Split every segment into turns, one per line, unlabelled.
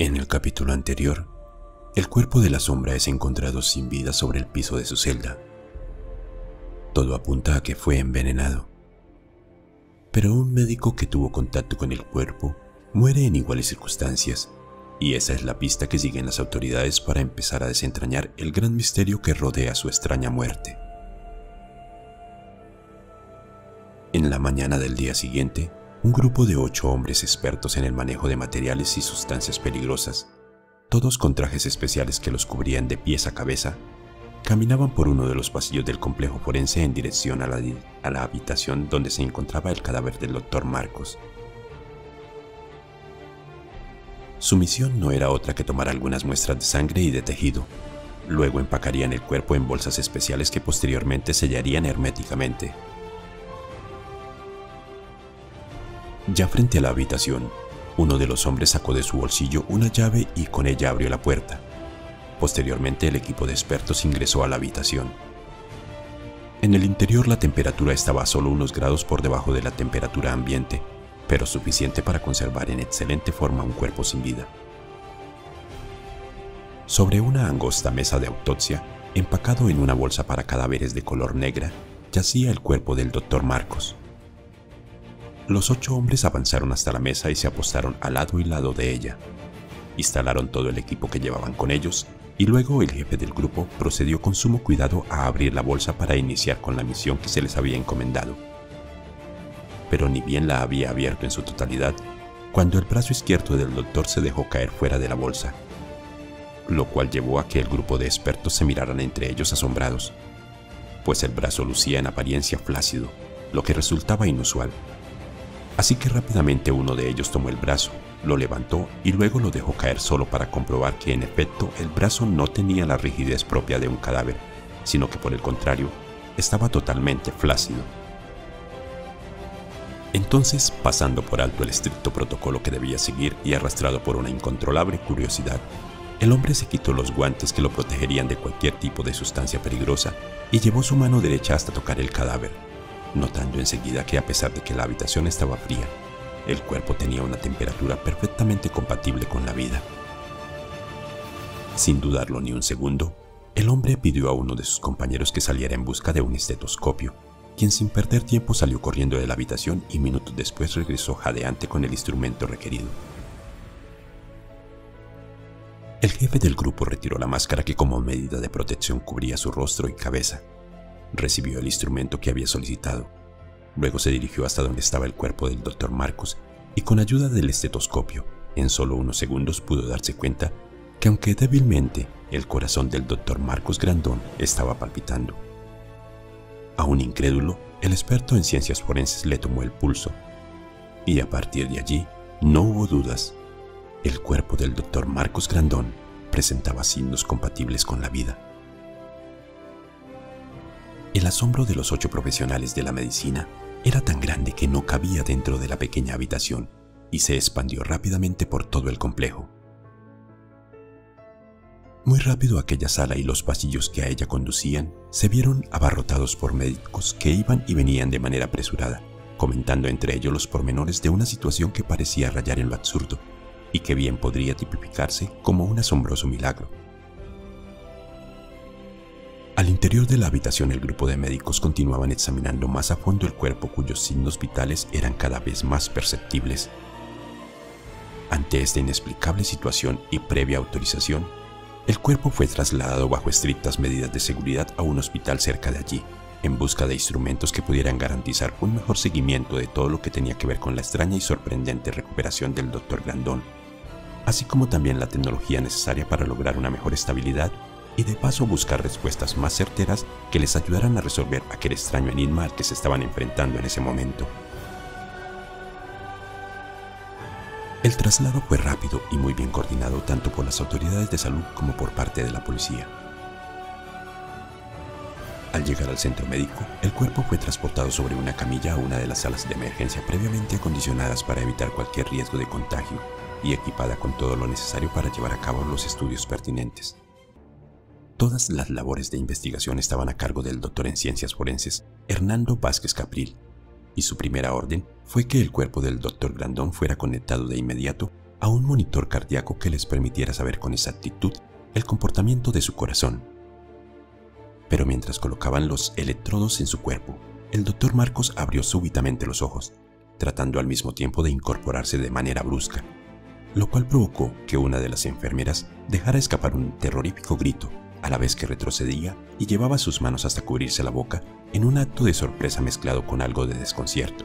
En el capítulo anterior, el cuerpo de la sombra es encontrado sin vida sobre el piso de su celda. Todo apunta a que fue envenenado. Pero un médico que tuvo contacto con el cuerpo muere en iguales circunstancias, y esa es la pista que siguen las autoridades para empezar a desentrañar el gran misterio que rodea su extraña muerte. En la mañana del día siguiente, un grupo de 8 hombres expertos en el manejo de materiales y sustancias peligrosas, todos con trajes especiales que los cubrían de pies a cabeza, caminaban por uno de los pasillos del complejo forense en dirección a la habitación donde se encontraba el cadáver del Dr. Marcos. Su misión no era otra que tomar algunas muestras de sangre y de tejido. Luego empacarían el cuerpo en bolsas especiales que posteriormente sellarían herméticamente. Ya frente a la habitación, uno de los hombres sacó de su bolsillo una llave y con ella abrió la puerta. Posteriormente, el equipo de expertos ingresó a la habitación. En el interior la temperatura estaba a solo unos grados por debajo de la temperatura ambiente, pero suficiente para conservar en excelente forma un cuerpo sin vida. Sobre una angosta mesa de autopsia, empacado en una bolsa para cadáveres de color negra, yacía el cuerpo del Dr. Marcos. Los 8 hombres avanzaron hasta la mesa y se apostaron al lado y lado de ella. Instalaron todo el equipo que llevaban con ellos y luego el jefe del grupo procedió con sumo cuidado a abrir la bolsa para iniciar con la misión que se les había encomendado. Pero ni bien la había abierto en su totalidad, cuando el brazo izquierdo del doctor se dejó caer fuera de la bolsa, lo cual llevó a que el grupo de expertos se miraran entre ellos asombrados, pues el brazo lucía en apariencia flácido, lo que resultaba inusual. Así que rápidamente uno de ellos tomó el brazo, lo levantó y luego lo dejó caer solo para comprobar que en efecto el brazo no tenía la rigidez propia de un cadáver, sino que por el contrario, estaba totalmente flácido. Entonces, pasando por alto el estricto protocolo que debía seguir y arrastrado por una incontrolable curiosidad, el hombre se quitó los guantes que lo protegerían de cualquier tipo de sustancia peligrosa y llevó su mano derecha hasta tocar el cadáver, notando enseguida que a pesar de que la habitación estaba fría, el cuerpo tenía una temperatura perfectamente compatible con la vida. Sin dudarlo ni un segundo, el hombre pidió a uno de sus compañeros que saliera en busca de un estetoscopio, quien sin perder tiempo salió corriendo de la habitación y minutos después regresó jadeante con el instrumento requerido. El jefe del grupo retiró la máscara que como medida de protección cubría su rostro y cabeza. Recibió el instrumento que había solicitado. Luego se dirigió hasta donde estaba el cuerpo del Dr. Marcos y con ayuda del estetoscopio, en solo unos segundos pudo darse cuenta que aunque débilmente, el corazón del Dr. Marcos Grandón estaba palpitando. Aún incrédulo, el experto en ciencias forenses le tomó el pulso y a partir de allí no hubo dudas. El cuerpo del Dr. Marcos Grandón presentaba signos compatibles con la vida. El asombro de los 8 profesionales de la medicina era tan grande que no cabía dentro de la pequeña habitación y se expandió rápidamente por todo el complejo. Muy rápido aquella sala y los pasillos que a ella conducían se vieron abarrotados por médicos que iban y venían de manera apresurada, comentando entre ellos los pormenores de una situación que parecía rayar en lo absurdo y que bien podría tipificarse como un asombroso milagro. Al interior de la habitación el grupo de médicos continuaban examinando más a fondo el cuerpo cuyos signos vitales eran cada vez más perceptibles. Ante esta inexplicable situación y previa autorización, el cuerpo fue trasladado bajo estrictas medidas de seguridad a un hospital cerca de allí, en busca de instrumentos que pudieran garantizar un mejor seguimiento de todo lo que tenía que ver con la extraña y sorprendente recuperación del Dr. Grandón, así como también la tecnología necesaria para lograr una mejor estabilidad y de paso buscar respuestas más certeras que les ayudaran a resolver aquel extraño enigma al que se estaban enfrentando en ese momento. El traslado fue rápido y muy bien coordinado tanto por las autoridades de salud como por parte de la policía. Al llegar al centro médico, el cuerpo fue transportado sobre una camilla a una de las salas de emergencia previamente acondicionadas para evitar cualquier riesgo de contagio y equipada con todo lo necesario para llevar a cabo los estudios pertinentes. Todas las labores de investigación estaban a cargo del doctor en ciencias forenses Hernando Vázquez Capril, y su primera orden fue que el cuerpo del Dr. Grandón fuera conectado de inmediato a un monitor cardíaco que les permitiera saber con exactitud el comportamiento de su corazón. Pero mientras colocaban los electrodos en su cuerpo, el doctor Marcos abrió súbitamente los ojos, tratando al mismo tiempo de incorporarse de manera brusca, lo cual provocó que una de las enfermeras dejara escapar un terrorífico grito, a la vez que retrocedía y llevaba sus manos hasta cubrirse la boca en un acto de sorpresa mezclado con algo de desconcierto,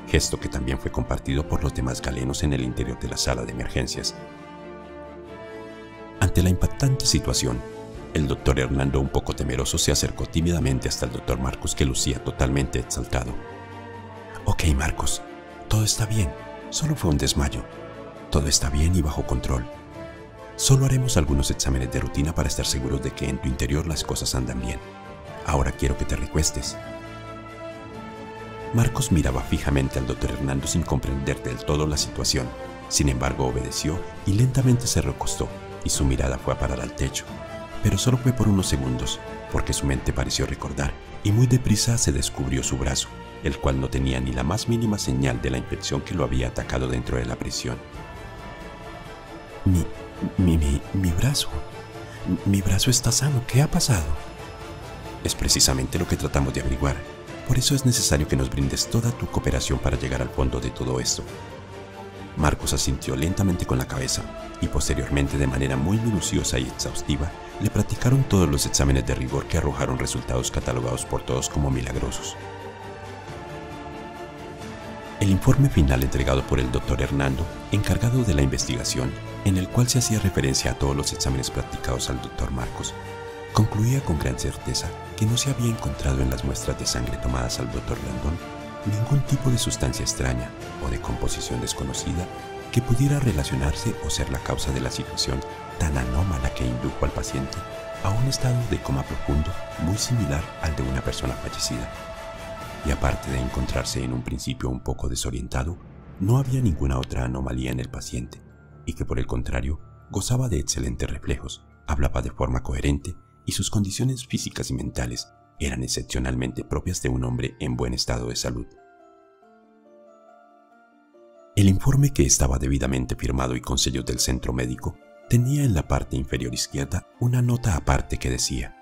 gesto que también fue compartido por los demás galenos en el interior de la sala de emergencias. Ante la impactante situación, el doctor Hernando, un poco temeroso, se acercó tímidamente hasta el doctor Marcos, que lucía totalmente exaltado. «Ok, Marcos, todo está bien, solo fue un desmayo. Todo está bien y bajo control. Solo haremos algunos exámenes de rutina para estar seguros de que en tu interior las cosas andan bien. Ahora quiero que te recuestes». Marcos miraba fijamente al doctor Hernando sin comprender del todo la situación. Sin embargo, obedeció y lentamente se recostó, y su mirada fue a parar al techo. Pero solo fue por unos segundos, porque su mente pareció recordar, y muy deprisa se descubrió su brazo, el cual no tenía ni la más mínima señal de la infección que lo había atacado dentro de la prisión. Mi brazo. Mi brazo está sano. ¿Qué ha pasado? Es precisamente lo que tratamos de averiguar. Por eso es necesario que nos brindes toda tu cooperación para llegar al fondo de todo esto. Marcos asintió lentamente con la cabeza y posteriormente, de manera muy minuciosa y exhaustiva, le practicaron todos los exámenes de rigor que arrojaron resultados catalogados por todos como milagrosos. El informe final entregado por el doctor Hernando, encargado de la investigación, en el cual se hacía referencia a todos los exámenes practicados al doctor Marcos, concluía con gran certeza que no se había encontrado en las muestras de sangre tomadas al doctor Landón ningún tipo de sustancia extraña o de composición desconocida que pudiera relacionarse o ser la causa de la situación tan anómala que indujo al paciente a un estado de coma profundo muy similar al de una persona fallecida. Y aparte de encontrarse en un principio un poco desorientado, no había ninguna otra anomalía en el paciente, y que por el contrario gozaba de excelentes reflejos, hablaba de forma coherente y sus condiciones físicas y mentales eran excepcionalmente propias de un hombre en buen estado de salud. El informe, que estaba debidamente firmado y con sellos del centro médico, tenía en la parte inferior izquierda una nota aparte que decía: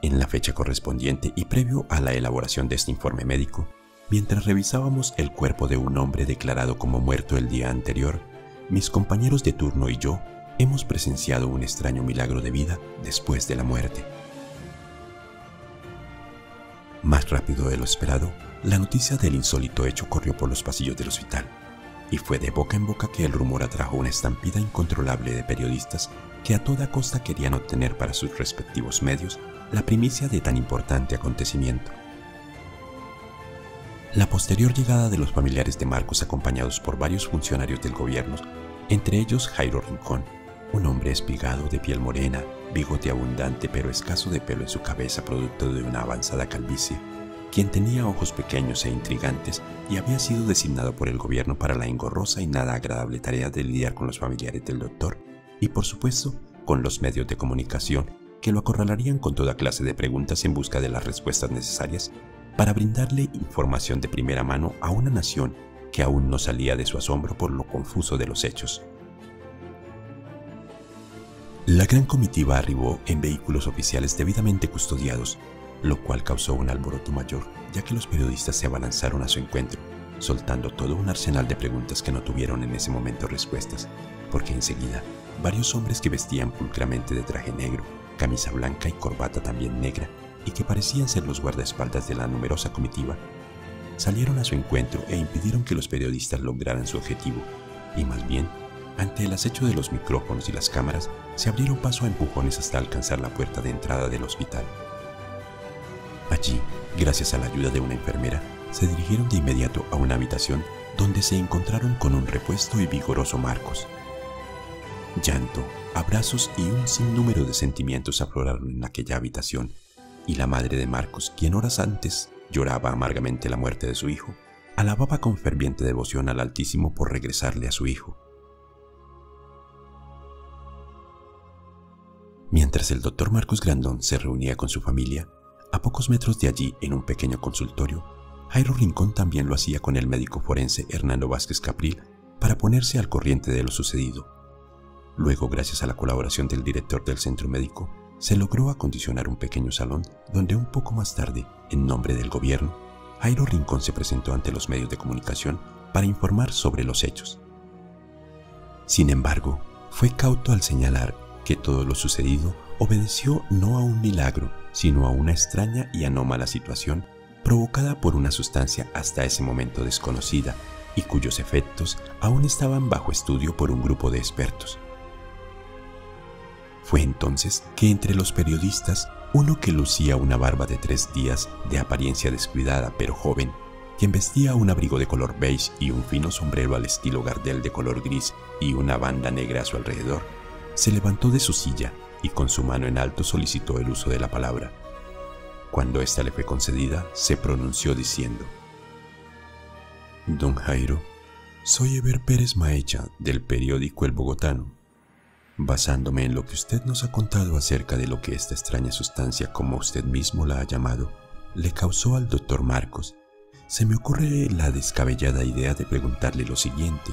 en la fecha correspondiente y previo a la elaboración de este informe médico, mientras revisábamos el cuerpo de un hombre declarado como muerto el día anterior, mis compañeros de turno y yo hemos presenciado un extraño milagro de vida después de la muerte. Más rápido de lo esperado, la noticia del insólito hecho corrió por los pasillos del hospital, y fue de boca en boca que el rumor atrajo una estampida incontrolable de periodistas que a toda costa querían obtener para sus respectivos medios la primicia de tan importante acontecimiento. La posterior llegada de los familiares de Marcos, acompañados por varios funcionarios del gobierno, entre ellos Jairo Rincón, un hombre espigado de piel morena, bigote abundante pero escaso de pelo en su cabeza producto de una avanzada calvicie, quien tenía ojos pequeños e intrigantes y había sido designado por el gobierno para la engorrosa y nada agradable tarea de lidiar con los familiares del doctor y, por supuesto, con los medios de comunicación que lo acorralarían con toda clase de preguntas en busca de las respuestas necesarias para brindarle información de primera mano a una nación que aún no salía de su asombro por lo confuso de los hechos. La gran comitiva arribó en vehículos oficiales debidamente custodiados, lo cual causó un alboroto mayor, ya que los periodistas se abalanzaron a su encuentro, soltando todo un arsenal de preguntas que no tuvieron en ese momento respuestas, porque enseguida varios hombres que vestían pulcramente de traje negro, camisa blanca y corbata también negra, y que parecían ser los guardaespaldas de la numerosa comitiva, salieron a su encuentro e impidieron que los periodistas lograran su objetivo, y más bien, ante el acecho de los micrófonos y las cámaras, se abrieron paso a empujones hasta alcanzar la puerta de entrada del hospital. Allí, gracias a la ayuda de una enfermera, se dirigieron de inmediato a una habitación donde se encontraron con un repuesto y vigoroso Marcos. Llanto, abrazos y un sinnúmero de sentimientos afloraron en aquella habitación, y la madre de Marcos, quien horas antes lloraba amargamente la muerte de su hijo, alababa con ferviente devoción al Altísimo por regresarle a su hijo. Mientras el doctor Marcos Grandón se reunía con su familia, a pocos metros de allí, en un pequeño consultorio, Jairo Rincón también lo hacía con el médico forense Hernando Vázquez Capril, para ponerse al corriente de lo sucedido. Luego, gracias a la colaboración del director del centro médico, se logró acondicionar un pequeño salón donde un poco más tarde, en nombre del gobierno, Jairo Rincón se presentó ante los medios de comunicación para informar sobre los hechos. Sin embargo, fue cauto al señalar que todo lo sucedido obedeció no a un milagro, sino a una extraña y anómala situación provocada por una sustancia hasta ese momento desconocida y cuyos efectos aún estaban bajo estudio por un grupo de expertos. Fue entonces que entre los periodistas, uno que lucía una barba de 3 días de apariencia descuidada pero joven, quien vestía un abrigo de color beige y un fino sombrero al estilo Gardel de color gris y una banda negra a su alrededor, se levantó de su silla y con su mano en alto solicitó el uso de la palabra. Cuando ésta le fue concedida, se pronunció diciendo: «Don Jairo, soy Eber Pérez Maecha, del periódico El Bogotano. Basándome en lo que usted nos ha contado acerca de lo que esta extraña sustancia, como usted mismo la ha llamado, le causó al doctor Marcos, se me ocurre la descabellada idea de preguntarle lo siguiente.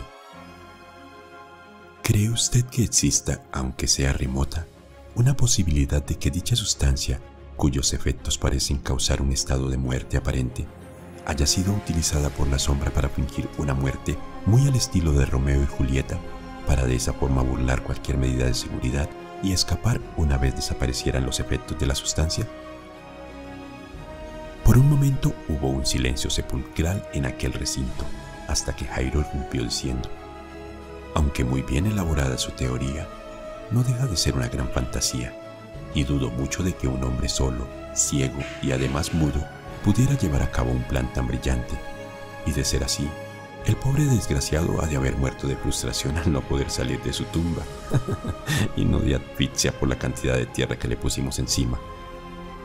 ¿Cree usted que exista, aunque sea remota, una posibilidad de que dicha sustancia, cuyos efectos parecen causar un estado de muerte aparente, haya sido utilizada por la sombra para fingir una muerte muy al estilo de Romeo y Julieta, para de esa forma burlar cualquier medida de seguridad y escapar una vez desaparecieran los efectos de la sustancia? Por un momento hubo un silencio sepulcral en aquel recinto, hasta que Jairo irrumpió diciendo: «Aunque muy bien elaborada su teoría, no deja de ser una gran fantasía, y dudo mucho de que un hombre solo, ciego y además mudo pudiera llevar a cabo un plan tan brillante, y de ser así, el pobre desgraciado ha de haber muerto de frustración al no poder salir de su tumba y no de asfixia por la cantidad de tierra que le pusimos encima».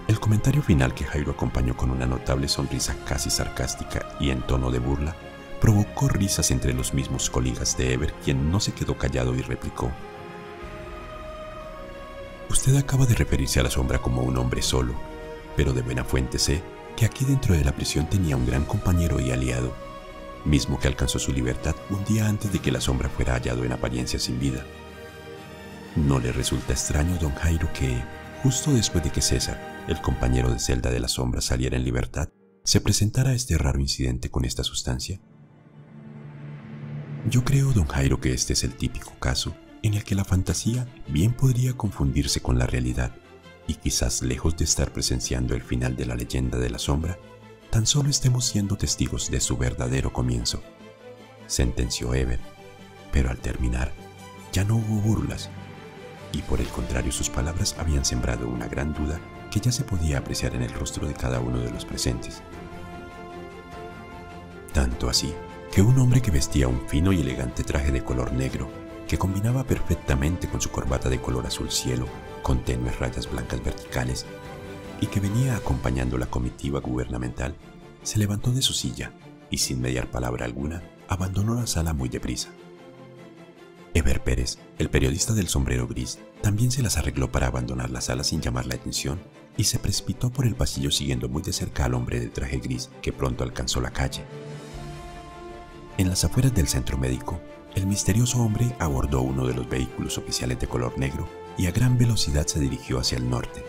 El comentario final, que Jairo acompañó con una notable sonrisa casi sarcástica y en tono de burla, provocó risas entre los mismos colegas de Eber, quien no se quedó callado y replicó: «Usted acaba de referirse a la sombra como un hombre solo, pero de buena fuente sé que aquí dentro de la prisión tenía un gran compañero y aliado, mismo que alcanzó su libertad un día antes de que la sombra fuera hallado en apariencia sin vida. ¿No le resulta extraño, don Jairo, que, justo después de que César, el compañero de celda de la sombra, saliera en libertad, se presentara este raro incidente con esta sustancia? Yo creo, don Jairo, que este es el típico caso en el que la fantasía bien podría confundirse con la realidad, y quizás, lejos de estar presenciando el final de la leyenda de la sombra, tan solo estemos siendo testigos de su verdadero comienzo», sentenció Eber, pero al terminar ya no hubo burlas, y por el contrario sus palabras habían sembrado una gran duda que ya se podía apreciar en el rostro de cada uno de los presentes. Tanto así que un hombre que vestía un fino y elegante traje de color negro, que combinaba perfectamente con su corbata de color azul cielo, con tenues rayas blancas verticales, y que venía acompañando la comitiva gubernamental, se levantó de su silla y, sin mediar palabra alguna, abandonó la sala muy deprisa. Eber Pérez, el periodista del sombrero gris, también se las arregló para abandonar la sala sin llamar la atención y se precipitó por el pasillo siguiendo muy de cerca al hombre de traje gris, que pronto alcanzó la calle. En las afueras del centro médico, el misterioso hombre abordó uno de los vehículos oficiales de color negro y a gran velocidad se dirigió hacia el norte.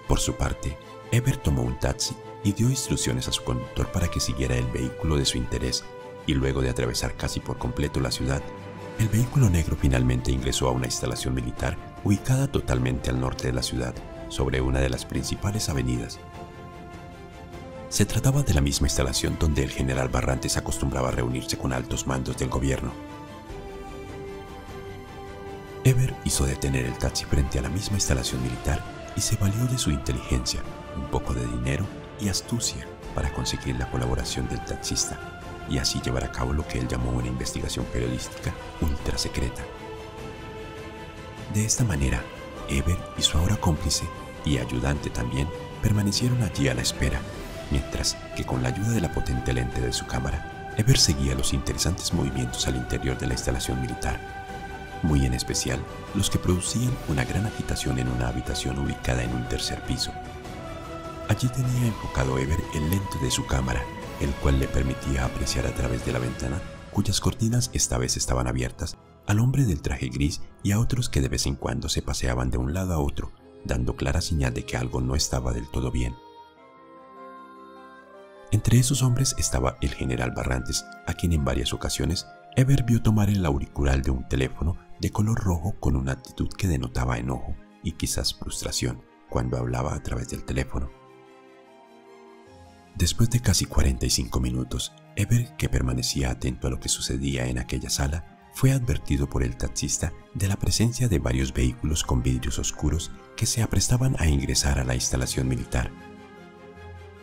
Por su parte, Eber tomó un taxi y dio instrucciones a su conductor para que siguiera el vehículo de su interés, y luego de atravesar casi por completo la ciudad, el vehículo negro finalmente ingresó a una instalación militar ubicada totalmente al norte de la ciudad, sobre una de las principales avenidas. Se trataba de la misma instalación donde el general Barrantes acostumbraba a reunirse con altos mandos del gobierno. Eber hizo detener el taxi frente a la misma instalación militar y se valió de su inteligencia, un poco de dinero y astucia para conseguir la colaboración del taxista y así llevar a cabo lo que él llamó una investigación periodística ultra secreta. De esta manera, Eber y su ahora cómplice y ayudante también permanecieron allí a la espera, mientras que con la ayuda de la potente lente de su cámara, Eber seguía los interesantes movimientos al interior de la instalación militar, muy en especial los que producían una gran agitación en una habitación ubicada en un tercer piso. Allí tenía enfocado Eber el lente de su cámara, el cual le permitía apreciar a través de la ventana cuyas cortinas esta vez estaban abiertas, al hombre del traje gris y a otros que de vez en cuando se paseaban de un lado a otro, dando clara señal de que algo no estaba del todo bien. Entre esos hombres estaba el general Barrantes, a quien en varias ocasiones Ever vio tomar el auricular de un teléfono de color rojo con una actitud que denotaba enojo y quizás frustración cuando hablaba a través del teléfono. Después de casi 45 minutos, Ever, que permanecía atento a lo que sucedía en aquella sala, fue advertido por el taxista de la presencia de varios vehículos con vidrios oscuros que se aprestaban a ingresar a la instalación militar.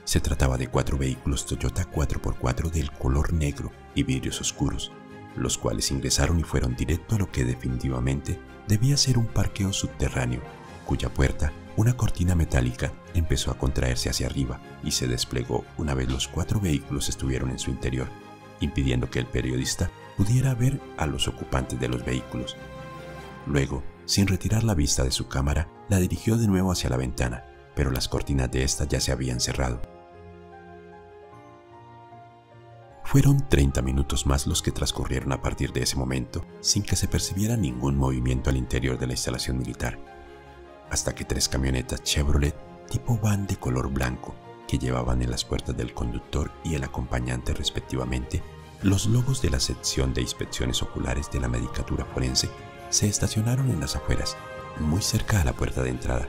Se trataba de 4 vehículos Toyota 4x4 del color negro y vidrios oscuros, los cuales ingresaron y fueron directo a lo que definitivamente debía ser un parqueo subterráneo, cuya puerta, una cortina metálica, empezó a contraerse hacia arriba y se desplegó una vez los 4 vehículos estuvieron en su interior, impidiendo que el periodista pudiera ver a los ocupantes de los vehículos. Luego, sin retirar la vista de su cámara, la dirigió de nuevo hacia la ventana, pero las cortinas de esta ya se habían cerrado. Fueron 30 minutos más los que transcurrieron a partir de ese momento, sin que se percibiera ningún movimiento al interior de la instalación militar, hasta que 3 camionetas Chevrolet tipo van de color blanco, que llevaban en las puertas del conductor y el acompañante respectivamente los logos de la sección de inspecciones oculares de la medicatura forense, se estacionaron en las afueras, muy cerca a la puerta de entrada,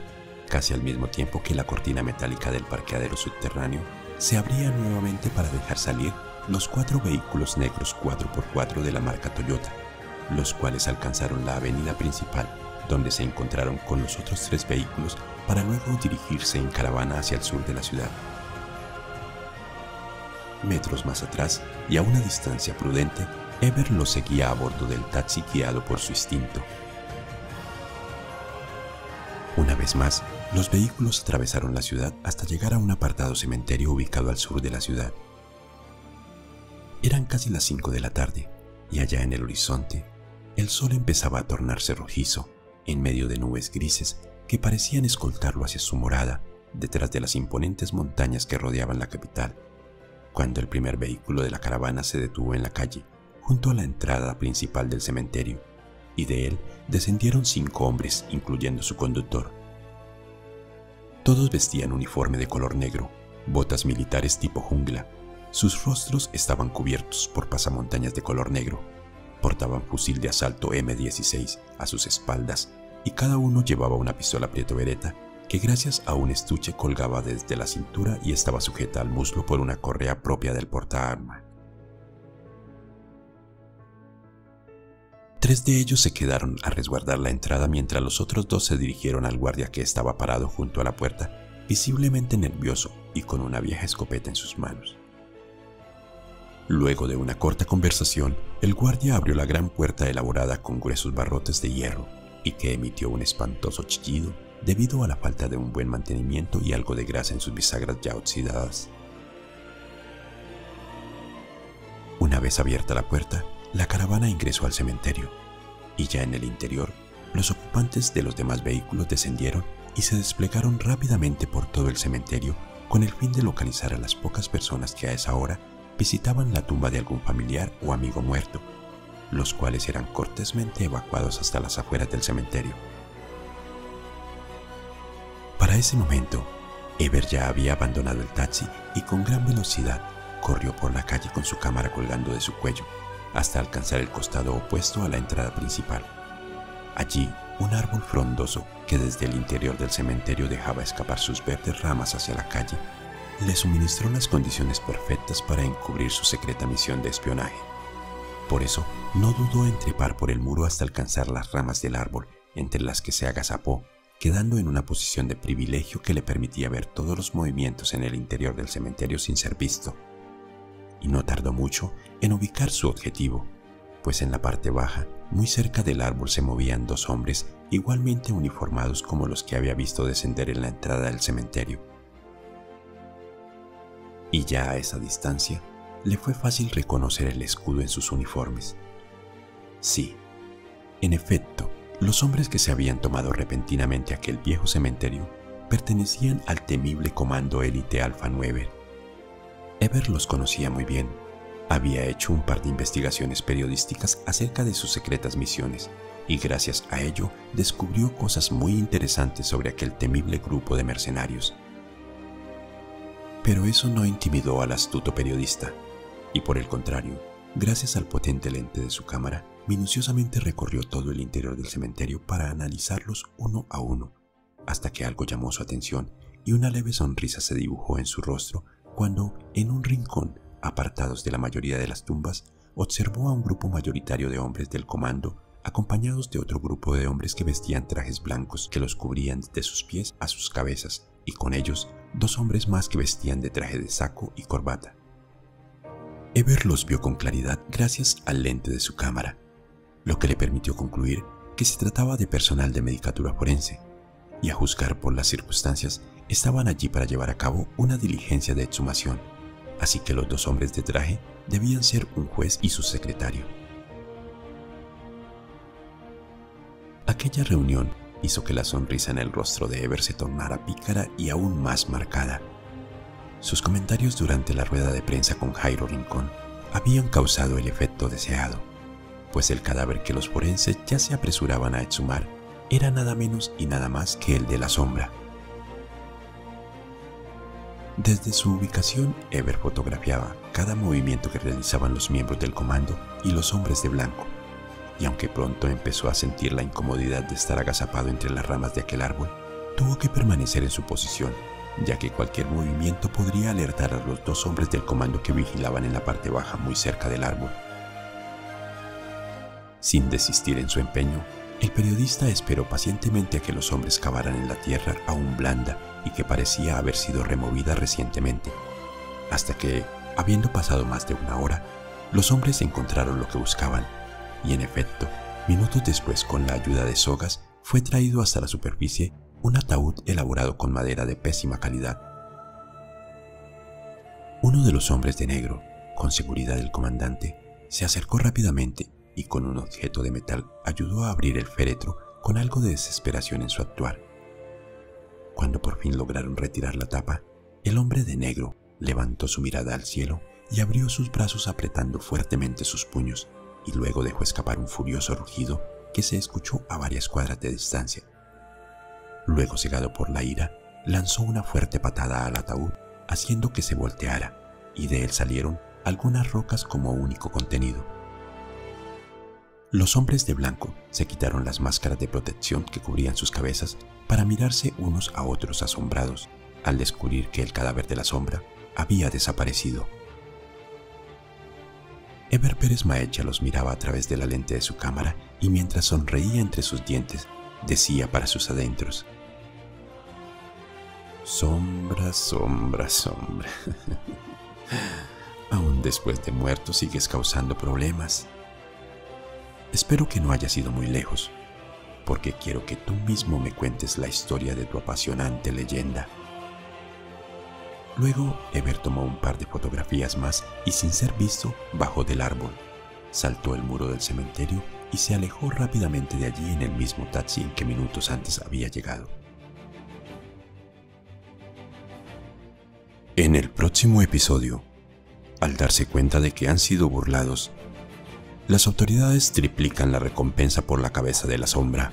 casi al mismo tiempo que la cortina metálica del parqueadero subterráneo se abría nuevamente para dejar salir los 4 vehículos negros 4x4 de la marca Toyota, los cuales alcanzaron la avenida principal, donde se encontraron con los otros 3 vehículos para luego dirigirse en caravana hacia el sur de la ciudad. Metros más atrás, y a una distancia prudente, Ever los seguía a bordo del taxi guiado por su instinto. Una vez más, los vehículos atravesaron la ciudad hasta llegar a un apartado cementerio ubicado al sur de la ciudad. Eran casi las 5 de la tarde, y allá en el horizonte, el sol empezaba a tornarse rojizo, en medio de nubes grises que parecían escoltarlo hacia su morada, detrás de las imponentes montañas que rodeaban la capital, cuando el primer vehículo de la caravana se detuvo en la calle, junto a la entrada principal del cementerio, y de él descendieron 5 hombres, incluyendo su conductor. Todos vestían uniforme de color negro, botas militares tipo jungla. Sus rostros estaban cubiertos por pasamontañas de color negro. Portaban fusil de asalto M16 a sus espaldas y cada uno llevaba una pistola Prieto Beretta que gracias a un estuche colgaba desde la cintura y estaba sujeta al muslo por una correa propia del portaarma. 3 de ellos se quedaron a resguardar la entrada mientras los otros 2 se dirigieron al guardia que estaba parado junto a la puerta, visiblemente nervioso y con una vieja escopeta en sus manos. Luego de una corta conversación, el guardia abrió la gran puerta elaborada con gruesos barrotes de hierro y que emitió un espantoso chillido debido a la falta de un buen mantenimiento y algo de grasa en sus bisagras ya oxidadas. Una vez abierta la puerta, la caravana ingresó al cementerio, y ya en el interior, los ocupantes de los demás vehículos descendieron y se desplegaron rápidamente por todo el cementerio con el fin de localizar a las pocas personas que a esa hora visitaban la tumba de algún familiar o amigo muerto, los cuales eran cortésmente evacuados hasta las afueras del cementerio. Para ese momento, Ever ya había abandonado el taxi y con gran velocidad corrió por la calle con su cámara colgando de su cuello, hasta alcanzar el costado opuesto a la entrada principal. Allí, un árbol frondoso que desde el interior del cementerio dejaba escapar sus verdes ramas hacia la calle, le suministró las condiciones perfectas para encubrir su secreta misión de espionaje. Por eso, no dudó en trepar por el muro hasta alcanzar las ramas del árbol, entre las que se agazapó, quedando en una posición de privilegio que le permitía ver todos los movimientos en el interior del cementerio sin ser visto. Y no tardó mucho en ubicar su objetivo, pues en la parte baja, muy cerca del árbol, se movían 2 hombres igualmente uniformados como los que había visto descender en la entrada del cementerio. Y ya a esa distancia, le fue fácil reconocer el escudo en sus uniformes. Sí, en efecto, los hombres que se habían tomado repentinamente aquel viejo cementerio pertenecían al temible Comando Élite Alfa 9. Ever los conocía muy bien, Había hecho un par de investigaciones periodísticas acerca de sus secretas misiones y gracias a ello descubrió cosas muy interesantes sobre aquel temible grupo de mercenarios. Pero eso no intimidó al astuto periodista y por el contrario, gracias al potente lente de su cámara, minuciosamente recorrió todo el interior del cementerio para analizarlos uno a uno, hasta que algo llamó su atención y una leve sonrisa se dibujó en su rostro cuando, en un rincón, apartados de la mayoría de las tumbas, observó a un grupo mayoritario de hombres del comando, acompañados de otro grupo de hombres que vestían trajes blancos que los cubrían desde sus pies a sus cabezas, y con ellos 2 hombres más que vestían de traje de saco y corbata. Ever los vio con claridad gracias al lente de su cámara, lo que le permitió concluir que se trataba de personal de medicatura forense, y a juzgar por las circunstancias, estaban allí para llevar a cabo una diligencia de exhumación, así que los 2 hombres de traje debían ser un juez y su secretario. Aquella reunión hizo que la sonrisa en el rostro de Ever se tornara pícara y aún más marcada. Sus comentarios durante la rueda de prensa con Jairo Rincón habían causado el efecto deseado, pues el cadáver que los forenses ya se apresuraban a exhumar era nada menos y nada más que el de la Sombra. Desde su ubicación, Ever fotografiaba cada movimiento que realizaban los miembros del comando y los hombres de blanco, y aunque pronto empezó a sentir la incomodidad de estar agazapado entre las ramas de aquel árbol, tuvo que permanecer en su posición, ya que cualquier movimiento podría alertar a los 2 hombres del comando que vigilaban en la parte baja muy cerca del árbol. Sin desistir en su empeño, el periodista esperó pacientemente a que los hombres cavaran en la tierra aún blanda y que parecía haber sido removida recientemente, hasta que, habiendo pasado más de 1 hora, los hombres encontraron lo que buscaban, y en efecto, minutos después, con la ayuda de sogas, fue traído hasta la superficie un ataúd elaborado con madera de pésima calidad. Uno de los hombres de negro, con seguridad del comandante, se acercó rápidamente y con un objeto de metal ayudó a abrir el féretro con algo de desesperación en su actuar. Cuando por fin lograron retirar la tapa, el hombre de negro levantó su mirada al cielo y abrió sus brazos apretando fuertemente sus puños, y luego dejó escapar un furioso rugido que se escuchó a varias cuadras de distancia. Luego, cegado por la ira, lanzó una fuerte patada al ataúd, haciendo que se volteara, y de él salieron algunas rocas como único contenido. Los hombres de blanco se quitaron las máscaras de protección que cubrían sus cabezas para mirarse unos a otros asombrados al descubrir que el cadáver de la Sombra había desaparecido. Ever Pérez Maecha los miraba a través de la lente de su cámara y mientras sonreía entre sus dientes, decía para sus adentros: Sombra, sombra, sombra. Aún después de muerto sigues causando problemas. Espero que no haya sido muy lejos, porque quiero que tú mismo me cuentes la historia de tu apasionante leyenda. Luego, Ever tomó un par de fotografías más y sin ser visto, bajó del árbol, saltó el muro del cementerio y se alejó rápidamente de allí en el mismo taxi en que minutos antes había llegado. En el próximo episodio, al darse cuenta de que han sido burlados, las autoridades triplican la recompensa por la cabeza de la Sombra,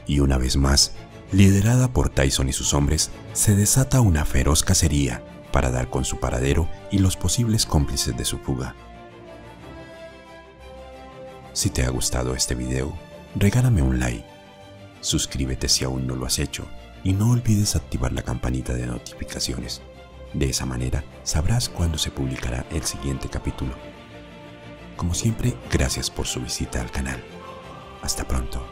y una vez más, liderada por Tyson y sus hombres, se desata una feroz cacería para dar con su paradero y los posibles cómplices de su fuga. Si te ha gustado este video, regálame un like, suscríbete si aún no lo has hecho y no olvides activar la campanita de notificaciones. De esa manera sabrás cuándo se publicará el siguiente capítulo. Como siempre, gracias por su visita al canal. Hasta pronto.